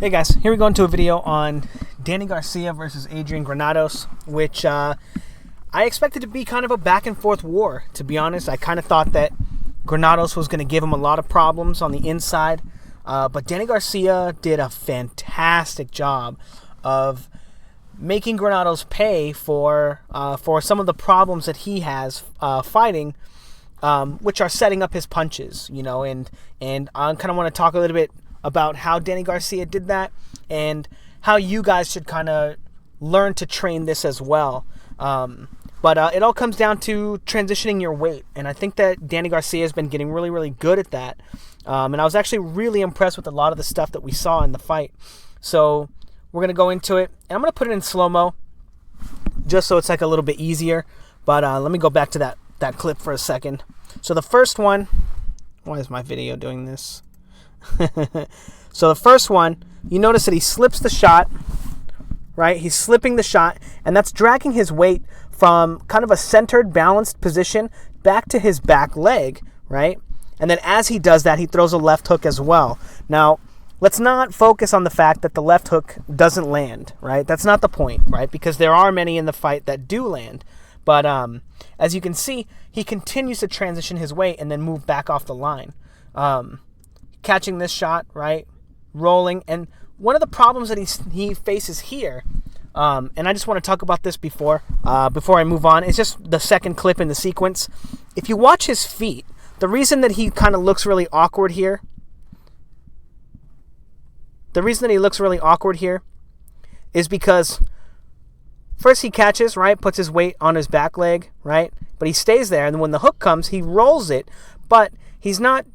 Hey guys, here we go into a video on Danny Garcia versus Adrian Granados, which I expected to be kind of a back and forth war, to be honest. I kind of thought that Granados was going to give him a lot of problems on the inside, but Danny Garcia did a fantastic job of making Granados pay for some of the problems that he has fighting, which are setting up his punches, you know, and I kind of want to talk a little bit about how Danny Garcia did that and how you guys should kind of learn to train this as well. But it all comes down to transitioning your weight, and I think that Danny Garcia has been getting really, really good at that. And I was actually really impressed with a lot of the stuff that we saw in the fight. So we're going to go into it, and I'm going to put it in slow-mo just so it's like a little bit easier. But let me go back to that clip for a second. So the first one, why is my video doing this? So the first one, you notice that he slips the shot, right? He's slipping the shot, and that's dragging his weight from kind of a centered, balanced position back to his back leg, right? And then as he does that, he throws a left hook as well. Now, let's not focus on the fact that the left hook doesn't land, right? That's not the point, right? Because there are many in the fight that do land. But as you can see, he continues to transition his weight and then move back off the line. Catching this shot, right, rolling, and one of the problems that he faces here, and I just want to talk about this before I move on, is just the second clip in the sequence. If you watch his feet, the reason that he kind of looks really awkward here, is because first he catches, right, puts his weight on his back leg, right, but he stays there, and when the hook comes, he rolls it, but he's not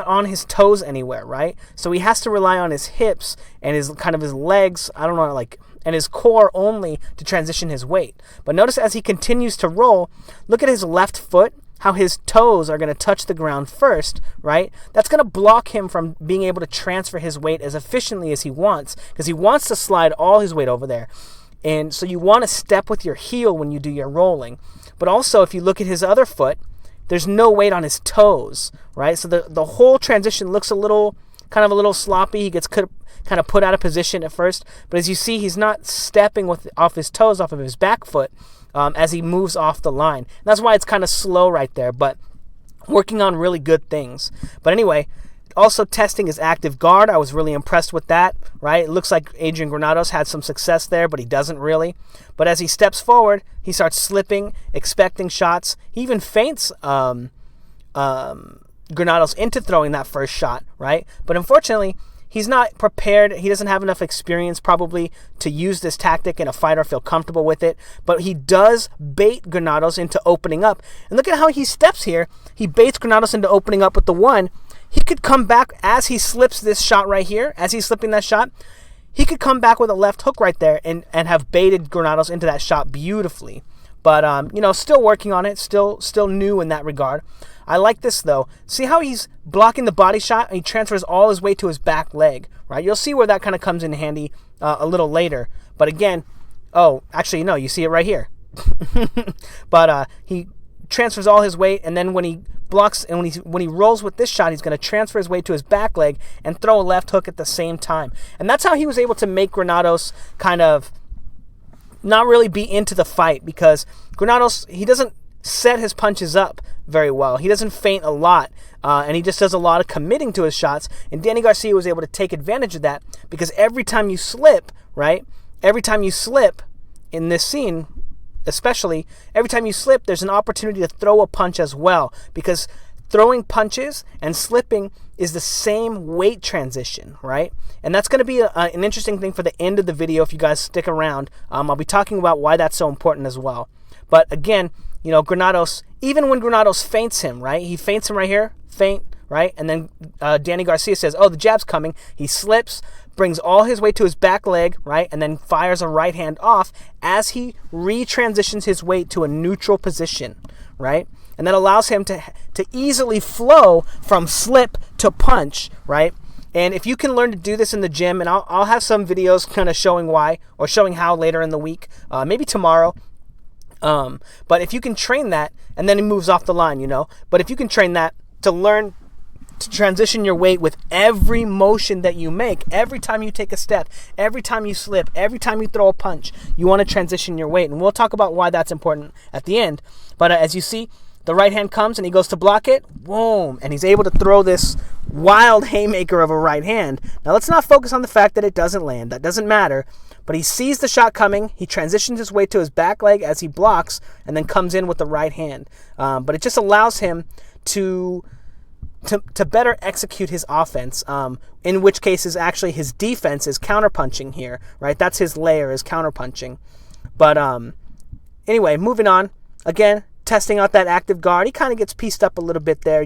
on his toes anywhere, right? So he has to rely on his hips and his legs, and his core only to transition his weight. But notice as he continues to roll, look at his left foot, how his toes are going to touch the ground first, right? That's going to block him from being able to transfer his weight as efficiently as he wants, because he wants to slide all his weight over there. And so you want to step with your heel when you do your rolling. But also, if you look at his other foot, there's no weight on his toes, right? So the whole transition looks a little sloppy. He gets kind of put out of position at first, but as you see, he's not stepping off his toes, off of his back foot, as he moves off the line. And that's why it's kind of slow right there, but working on really good things. But anyway, also testing his active guard. I was really impressed with that, right? It looks like Adrian Granados had some success there, but he doesn't really. But as he steps forward, he starts slipping, expecting shots. He even feints Granados into throwing that first shot, right? But unfortunately, he's not prepared. He doesn't have enough experience probably to use this tactic in a fight or feel comfortable with it. But he does bait Granados into opening up. And look at how he steps here. He baits Granados into opening up with the one. He could come back as he slips this shot right here, as he's slipping that shot. He could come back with a left hook right there and have baited Granados into that shot beautifully. But, still working on it, still new in that regard. I like this, though. See how he's blocking the body shot and he transfers all his weight to his back leg, right? You'll see where that kind of comes in handy a little later. But again, you see it right here. But he transfers all his weight, and then when he blocks and when he rolls with this shot, he's going to transfer his weight to his back leg and throw a left hook at the same time. And that's how he was able to make Granados kind of not really be into the fight, because Granados, he doesn't set his punches up very well. He doesn't feint a lot, and he just does a lot of committing to his shots. And Danny Garcia was able to take advantage of that, because every time you slip, right? Every time you slip in this scene, especially, every time you slip, there's an opportunity to throw a punch as well, because throwing punches and slipping is the same weight transition, right? And that's going to be an interesting thing for the end of the video if you guys stick around. I'll be talking about why that's so important as well. But again, Granados, even when Granados feints him, right? He feints him right here, feint, right? And then Danny Garcia says, oh, the jab's coming. He slips, brings all his weight to his back leg, right? And then fires a right hand off as he retransitions his weight to a neutral position, right? And that allows him to easily flow from slip to punch, right? And if you can learn to do this in the gym, and I'll have some videos kind of showing why or showing how later in the week, maybe tomorrow. But if you can train that, and then he moves off the line, but if you can train that to learn to transition your weight with every motion that you make. Every time you take a step, every time you slip, every time you throw a punch, you want to transition your weight. And we'll talk about why that's important at the end. But as you see, the right hand comes and he goes to block it. Boom. And he's able to throw this wild haymaker of a right hand. Now let's not focus on the fact that it doesn't land. That doesn't matter. But he sees the shot coming. He transitions his weight to his back leg as he blocks and then comes in with the right hand. But it just allows him to better execute his offense, in which case is actually his defense is counterpunching here, right? That's his layer, is counterpunching. But anyway, moving on. Again, testing out that active guard. He kind of gets pieced up a little bit there,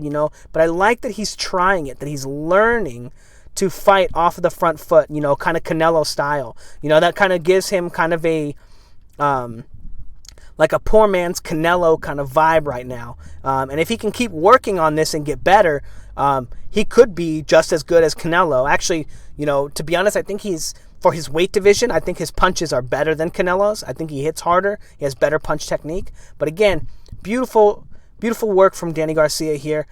but I like that he's trying it, that he's learning to fight off of the front foot, kind of Canelo style. That kind of gives him kind of a like a poor man's Canelo kind of vibe right now. And if he can keep working on this and get better, he could be just as good as Canelo. Actually, to be honest, I think for his weight division, I think his punches are better than Canelo's. I think he hits harder. He has better punch technique. But again, beautiful work from Danny Garcia here.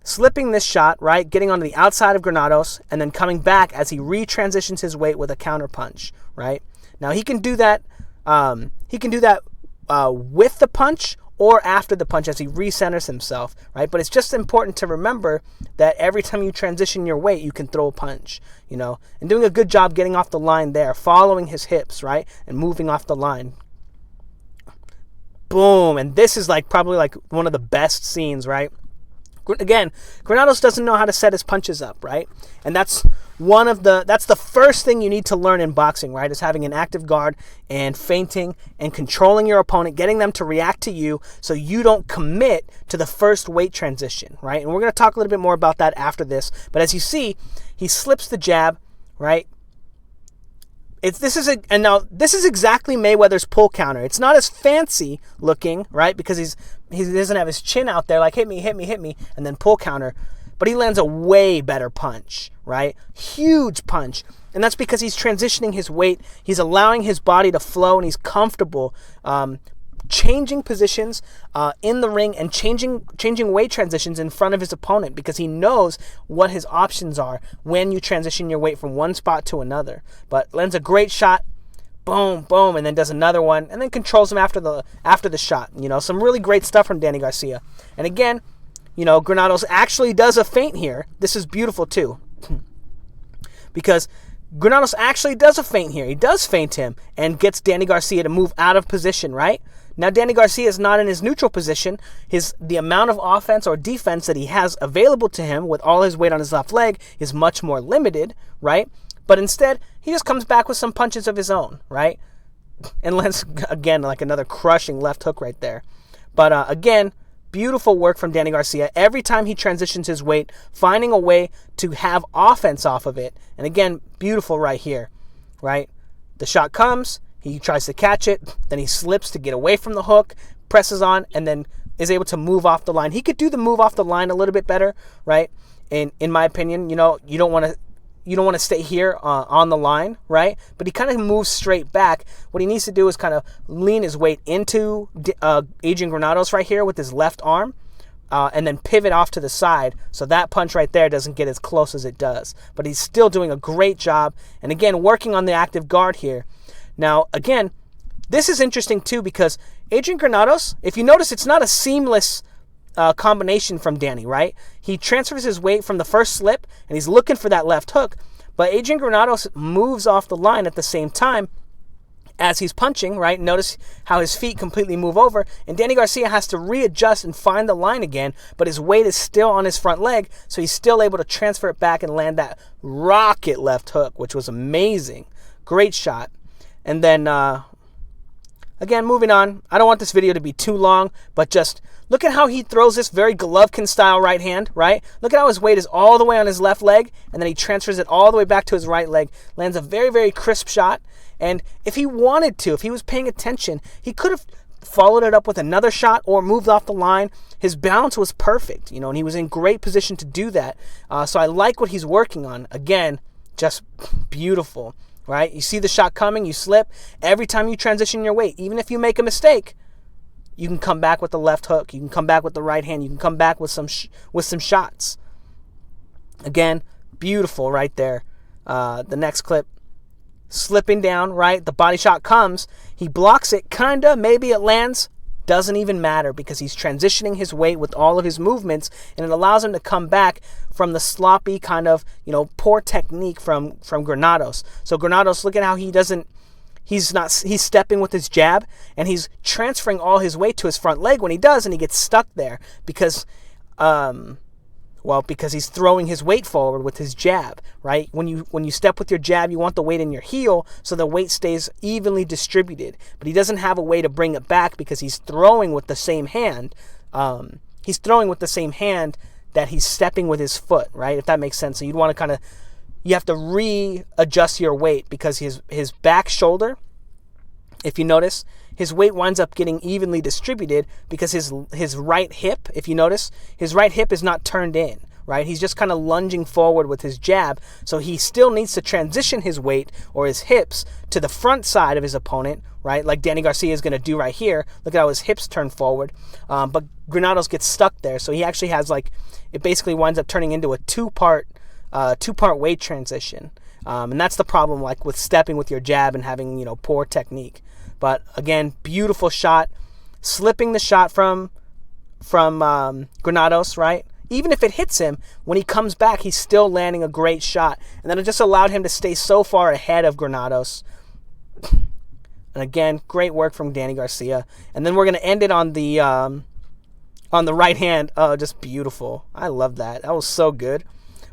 Slipping this shot, right? Getting onto the outside of Granados and then coming back as he retransitions his weight with a counter punch, right? Now he can do that. With the punch or after the punch as he recenters himself, right? But it's just important to remember that every time you transition your weight, you can throw a punch, and doing a good job getting off the line there, following his hips, right? And moving off the line. Boom. And this is probably one of the best scenes, right? Again, Granados doesn't know how to set his punches up, right? And that's the first thing you need to learn in boxing, right? Is having an active guard and feinting and controlling your opponent, getting them to react to you so you don't commit to the first weight transition, right? And we're going to talk a little bit more about that after this. But as you see, he slips the jab, right? This is exactly Mayweather's pull counter. It's not as fancy looking, right? Because he doesn't have his chin out there like hit me, and then pull counter. But he lands a way better punch, right? Huge punch. And that's because he's transitioning his weight. He's allowing his body to flow, and he's comfortable changing positions in the ring and changing weight transitions in front of his opponent, because he knows what his options are when you transition your weight from one spot to another. But lands a great shot, boom, boom, and then does another one, and then controls him after the shot. Some really great stuff from Danny Garcia. And again, Granados actually does a feint here. This is beautiful too, because Granados actually does a feint here. He does feint him and gets Danny Garcia to move out of position, right? Now, Danny Garcia is not in his neutral position. The amount of offense or defense that he has available to him with all his weight on his left leg is much more limited, right? But instead, he just comes back with some punches of his own, right? And lands, again, another crushing left hook right there. But again, beautiful work from Danny Garcia. Every time he transitions his weight, finding a way to have offense off of it. And again, beautiful right here, right? The shot comes, he tries to catch it, then he slips to get away from the hook, presses on, and then is able to move off the line. He could do the move off the line a little bit better, right? And in my opinion, you don't want to stay here on the line, right? But he kind of moves straight back. What he needs to do is kind of lean his weight into Adrian Granados right here with his left arm, and then pivot off to the side so that punch right there doesn't get as close as it does. But he's still doing a great job. And again, working on the active guard here. Now, again, this is interesting too, because Adrian Granados, if you notice, it's not a seamless combination from Danny, right? He transfers his weight from the first slip, and he's looking for that left hook. But Adrian Granados moves off the line at the same time as he's punching, right? Notice how his feet completely move over, and Danny Garcia has to readjust and find the line again, but his weight is still on his front leg, so he's still able to transfer it back and land that rocket left hook, which was amazing. Great shot. And then, again, moving on. I don't want this video to be too long, but just look at how he throws this very Golovkin-style right hand, right? Look at how his weight is all the way on his left leg, and then he transfers it all the way back to his right leg. Lands a very, very crisp shot. And if he wanted to, if he was paying attention, he could have followed it up with another shot or moved off the line. His balance was perfect, and he was in great position to do that. So I like what he's working on. Again, just beautiful. Right? You see the shot coming, you slip. Every time you transition your weight, even if you make a mistake, you can come back with the left hook. You can come back with the right hand. You can come back with some shots. Again, beautiful right there. The next clip, slipping down, right? The body shot comes. He blocks it, kinda. Maybe it lands. Doesn't even matter because he's transitioning his weight with all of his movements, and it allows him to come back from the sloppy kind of, poor technique from Granados. So Granados, look at how he's stepping with his jab, and he's transferring all his weight to his front leg when he does, and he gets stuck there because he's throwing his weight forward with his jab, right? When you step with your jab, you want the weight in your heel so the weight stays evenly distributed. But he doesn't have a way to bring it back because he's throwing with the same hand. He's throwing with the same hand that he's stepping with his foot, right? If that makes sense. So you'd want to you have to readjust your weight because his back shoulder, if you notice, his weight winds up getting evenly distributed because his right hip, if you notice, his right hip is not turned in, right? He's just kind of lunging forward with his jab. So he still needs to transition his weight or his hips to the front side of his opponent, right? Like Danny Garcia is going to do right here. Look at how his hips turn forward. But Granados gets stuck there. So he actually has it basically winds up turning into a two-part weight transition. And that's the problem with stepping with your jab and having, poor technique. But again, beautiful shot, slipping the shot from Granados, right? Even if it hits him, when he comes back, he's still landing a great shot. And then it just allowed him to stay so far ahead of Granados. And again, great work from Danny Garcia. And then we're going to end it on the right hand. Oh, just beautiful. I love that. That was so good.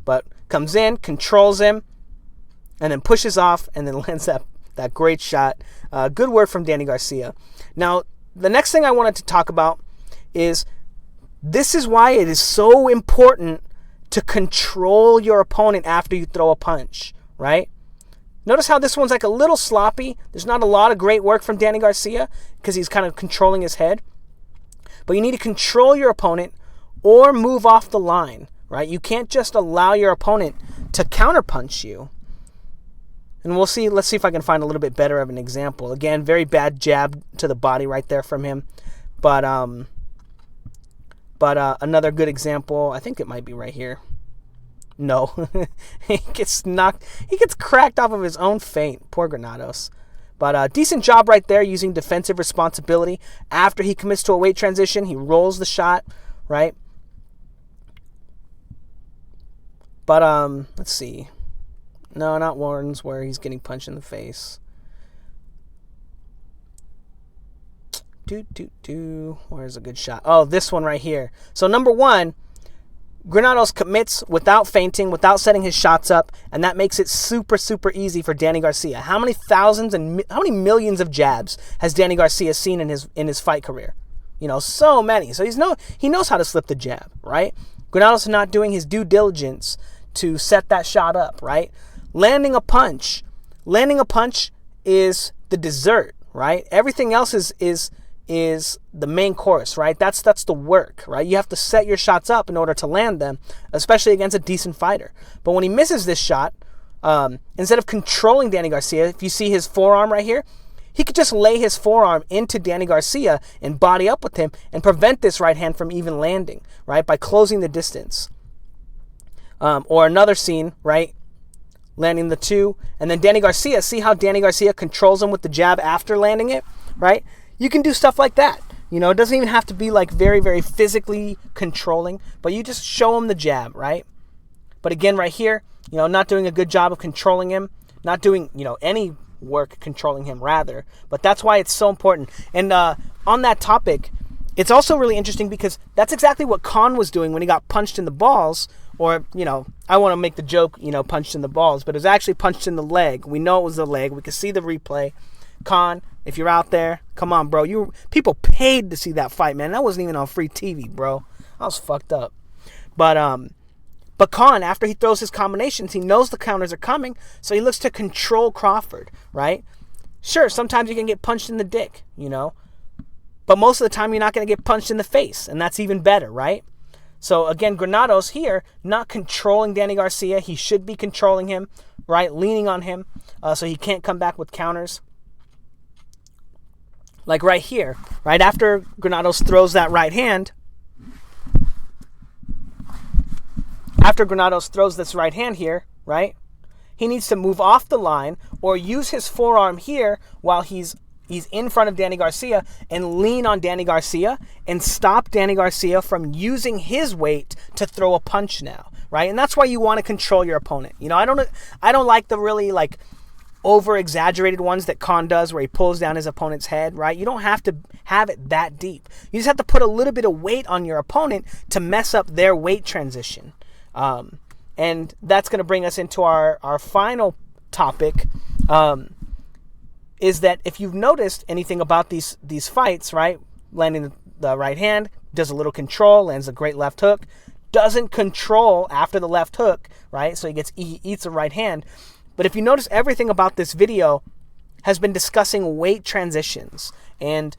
But comes in, controls him, and then pushes off, and then lands that great shot. Good work from Danny Garcia. Now, the next thing I wanted to talk about is this is why it is so important to control your opponent after you throw a punch, right? Notice how this one's a little sloppy. There's not a lot of great work from Danny Garcia because he's kind of controlling his head. But you need to control your opponent or move off the line, right? You can't just allow your opponent to counterpunch you. And we'll see. Let's see if I can find a little bit better of an example. Again, very bad jab to the body right there from him. But another good example, I think it might be right here. No, he gets cracked off of his own feint. Poor Granados. But decent job right there using defensive responsibility. After he commits to a weight transition, he rolls the shot, right? But let's see. No, not Warren's where he's getting punched in the face. Where's a good shot? Oh, this one right here. So number one, Granados commits without feinting, without setting his shots up, and that makes it super, super easy for Danny Garcia. How many thousands and how many millions of jabs has Danny Garcia seen in his fight career? So many. So he knows how to slip the jab, right? Granados is not doing his due diligence to set that shot up, right? Landing a punch is the dessert, right? Everything else is the main course, right? That's the work, right? You have to set your shots up in order to land them, especially against a decent fighter. But when he misses this shot, instead of controlling Danny Garcia, if you see his forearm right here, he could just lay his forearm into Danny Garcia and body up with him and prevent this right hand from even landing, right? By closing the distance. Or another scene, right? Landing the two, and then Danny Garcia, see how Danny Garcia controls him with the jab after landing it, right? You can do stuff like that. It doesn't even have to be very, very physically controlling, but you just show him the jab, right? But again, right here, not doing a good job of controlling him, not doing, any work controlling him rather, but that's why it's so important. And on that topic, it's also really interesting because that's exactly what Khan was doing when he got punched in the balls, or, I want to make the joke, punched in the balls, but it was actually punched in the leg. We know it was the leg. We could see the replay. Khan, if you're out there, come on, bro. People paid to see that fight, man. That wasn't even on free TV, bro. I was fucked up. But Khan, after he throws his combinations, he knows the counters are coming, so he looks to control Crawford, right? Sure, sometimes you can get punched in the dick, but most of the time you're not going to get punched in the face, and that's even better, right? So again, Granados here, not controlling Danny Garcia. He should be controlling him, right? Leaning on him so he can't come back with counters. like right here, right after Granados throws that right hand, after Granados throws this right hand here, right, he needs to move off the line or use his forearm here while he's in front of Danny Garcia and lean on Danny Garcia and stop Danny Garcia from using his weight to throw a punch now, right? And that's why you want to control your opponent. You know, I don't like the really like over-exaggerated ones that Khan does where he pulls down his opponent's head, right? You don't have to have it that deep. You just have to put a little bit of weight on your opponent to mess up their weight transition. And that's going to bring us into our final topic, is that if you've noticed anything about these fights, right? Landing the right hand, does a little control, lands a great left hook, doesn't control after the left hook, right? So he eats a right hand. But if you notice, everything about this video has been discussing weight transitions. And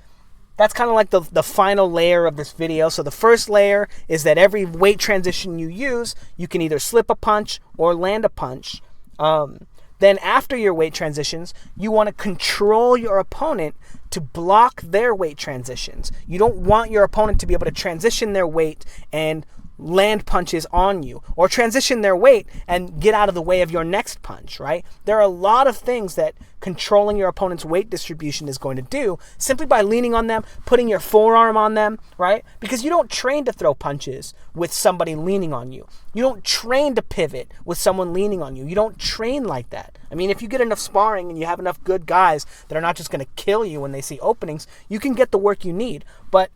that's kind of like the final layer of this video. So the first layer is that every weight transition you use, you can either slip a punch or land a punch. Then after your weight transitions, you want to control your opponent to block their weight transitions. You don't want your opponent to be able to transition their weight and land punches on you, or transition their weight and get out of the way of your next punch, right? There are a lot of things that controlling your opponent's weight distribution is going to do simply by leaning on them, putting your forearm on them, right? Because you don't train to throw punches with somebody leaning on you. You don't train to pivot with someone leaning on you. You don't train like that. I mean, if you get enough sparring and you have enough good guys that are not just going to kill you when they see openings, you can get the work you need. But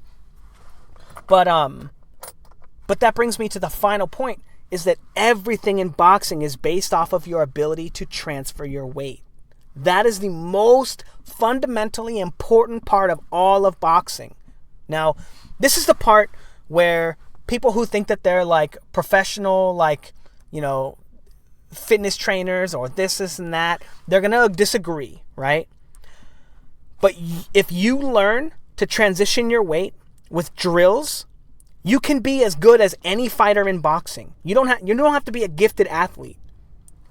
that brings me to the final point, is that everything in boxing is based off of your ability to transfer your weight. That is the most fundamentally important part of all of boxing. Now, this is the part where people who think that they're like professional, like, you know, fitness trainers or this and that, they're going to disagree, right? But if you learn to transition your weight with drills, you can be as good as any fighter in boxing. You don't have to be a gifted athlete.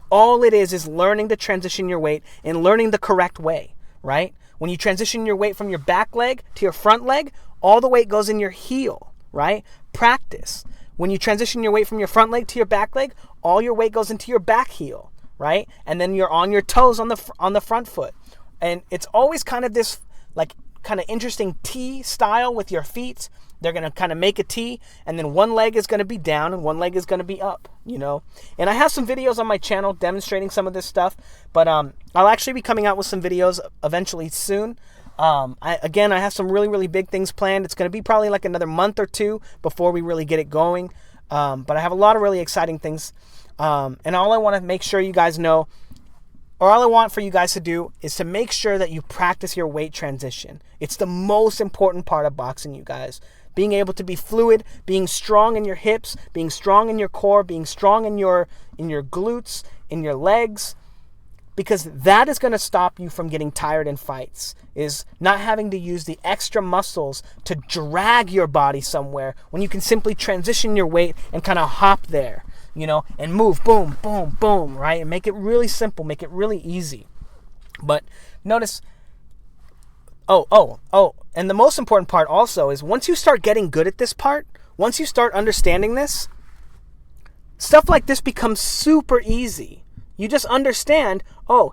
All it is learning to transition your weight and learning the correct way, right? When you transition your weight from your back leg to your front leg, all the weight goes in your heel, right? Practice. When you transition your weight from your front leg to your back leg, all your weight goes into your back heel, right? And then you're on your toes on the front foot. And it's always kind of this like kind of interesting T style with your feet. They're going to kind of make a T, and then one leg is going to be down and one leg is going to be up, you know. And I have some videos on my channel demonstrating some of this stuff, but I'll actually be coming out with some videos eventually soon. I have some really, really big things planned. It's going to be probably like another month or two before we really get it going. But I have a lot of really exciting things. And all I want to make sure you guys know, or all I want for you guys to do, is to make sure that you practice your weight transition. It's the most important part of boxing, you guys. Being able to be fluid, being strong in your hips, being strong in your core, being strong in your glutes, in your legs, because that is going to stop you from getting tired in fights, is not having to use the extra muscles to drag your body somewhere when you can simply transition your weight and kind of hop there, you know, and move, boom, boom, boom, right? And make it really simple, make it really easy. But notice, and the most important part also is once you start getting good at this part, once you start understanding this, stuff like this becomes super easy. You just understand,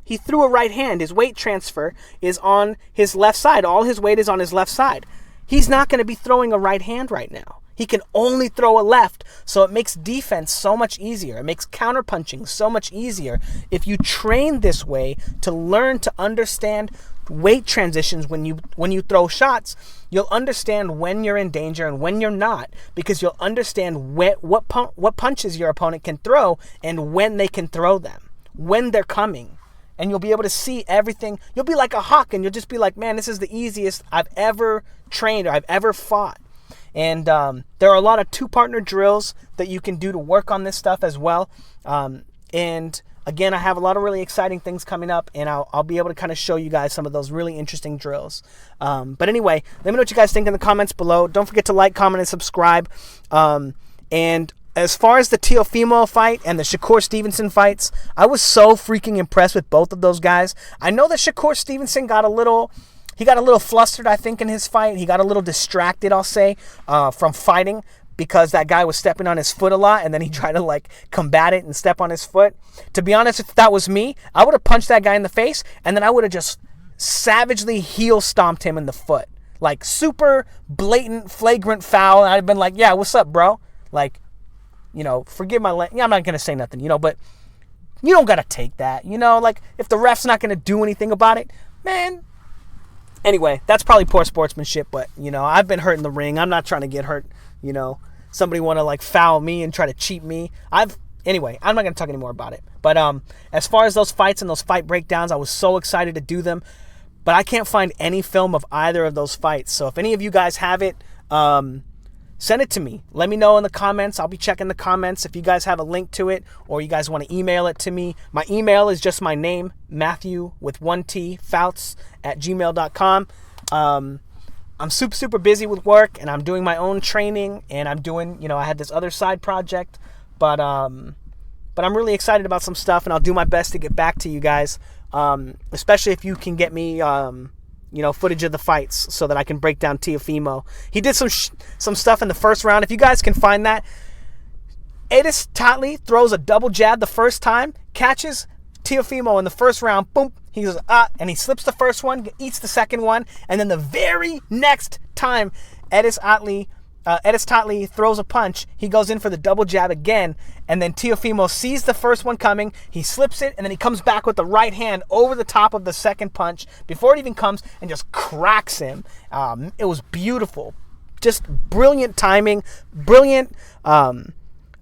he threw a right hand. His weight transfer is on his left side. All his weight is on his left side. He's not going to be throwing a right hand right now. He can only throw a left, so it makes defense so much easier. It makes counterpunching so much easier. If you train this way to learn to understand weight transitions when you throw shots, you'll understand when you're in danger and when you're not, because you'll understand what punches your opponent can throw and when they can throw them, when they're coming. And you'll be able to see everything. You'll be like a hawk, and you'll just be like, man, this is the easiest I've ever trained or I've ever fought. And there are a lot of two-partner drills that you can do to work on this stuff as well. And again, I have a lot of really exciting things coming up, and I'll be able to kind of show you guys some of those really interesting drills. But anyway, let me know what you guys think in the comments below. Don't forget to like, comment, and subscribe. And as far as the Teofimo fight and the Shakur Stevenson fights, I was so freaking impressed with both of those guys. I know that Shakur Stevenson got a little... he got a little flustered, I think, in his fight. He got a little distracted, I'll say, from fighting, because that guy was stepping on his foot a lot, and then he tried to like combat it and step on his foot. To be honest, if that was me, I would have punched that guy in the face, and then I would have just savagely heel stomped him in the foot. Like super blatant, flagrant foul. And I'd have been like, yeah, what's up, bro? Like, you know, forgive my language. Yeah, I'm not going to say nothing, you know, but you don't got to take that, you know, like if the ref's not going to do anything about it, man. Anyway, that's probably poor sportsmanship, but, you know, I've been hurt in the ring. I'm not trying to get hurt, you know. Somebody want to like foul me and try to cheat me. Anyway, I'm not going to talk anymore about it. But as far as those fights and those fight breakdowns, I was so excited to do them. But I can't find any film of either of those fights. So if any of you guys have it, send it to me. Let me know in the comments. I'll be checking the comments if you guys have a link to it, or you guys want to email it to me. My email is just my name, Matthew with 1T, Fouts @gmail.com. I'm super busy with work, and I'm doing my own training, and I'm doing, you know, I had this other side project, but I'm really excited about some stuff, and I'll do my best to get back to you guys, especially if you can get me, you know, footage of the fights so that I can break down Teofimo. He did some stuff in the first round. If you guys can find that, Edis Tatley throws a double jab the first time, catches Teofimo in the first round, boom, he goes, and he slips the first one, eats the second one, and then the very next time Edis Tatley throws a punch, he goes in for the double jab again, and then Teofimo sees the first one coming, he slips it, and then he comes back with the right hand over the top of the second punch before it even comes and just cracks him. It was beautiful. Just brilliant timing, brilliant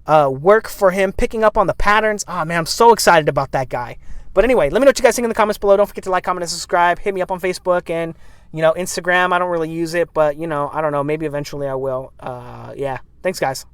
work for him, picking up on the patterns. Oh, man, I'm so excited about that guy. But anyway, let me know what you guys think in the comments below. Don't forget to like, comment, and subscribe. Hit me up on Facebook and, you know, Instagram. I don't really use it, but, you know, I don't know. Maybe eventually I will. Yeah. Thanks, guys.